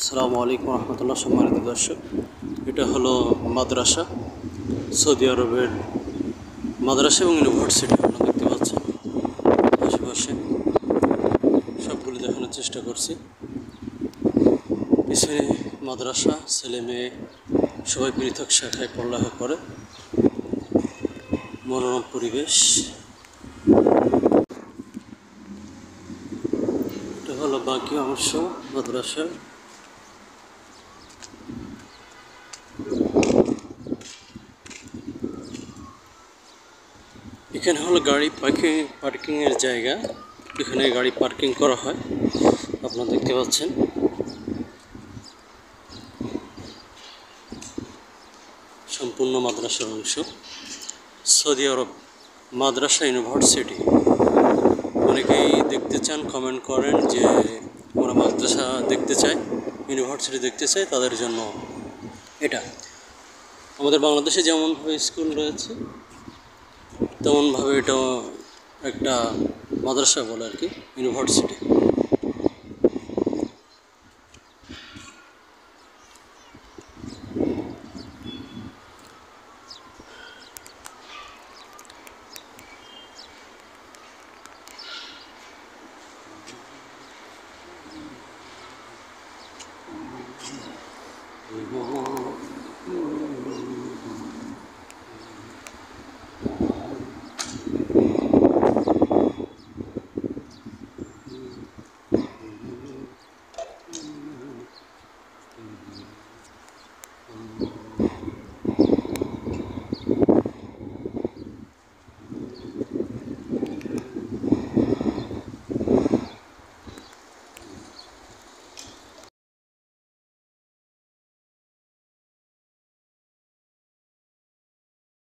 আসসালামু আলাইকুম রহমতুল্লাহ। সম্মানিত দর্শক, এটা হলো মাদ্রাসা, সৌদি আরবের মাদ্রাসা এবং ইউনিভার্সিটি। আপনারা দেখতে পাচ্ছেন আশেপাশে সবগুলো দেখানোর চেষ্টা করছি। পিছনে মাদ্রাসা, ছেলে মেয়ে সবাই পৃথক শাখায় পড়ালেখা করে। মনোরম পরিবেশ। এটা হলো বাকি অংশ মাদ্রাসার। এখানে হলো গাড়ি পার্কিংয়ের জায়গা। এখানে গাড়ি পার্কিং করা হয়, আপনারা দেখতে পাচ্ছেন। সম্পূর্ণ মাদ্রাসার অংশ। সৌদি আরব মাদ্রাসা ইউনিভার্সিটি। অনেকেই দেখতে চান, কমেন্ট করেন যে আমরা মাদ্রাসা দেখতে চাই, ইউনিভার্সিটি দেখতে চাই। তাদের জন্য এটা আমাদের বাংলাদেশে যেমনভাবে স্কুল রয়েছে তেমনভাবে এটাও একটা মাদ্রাসা বলে আর কি, ইউনিভার্সিটি।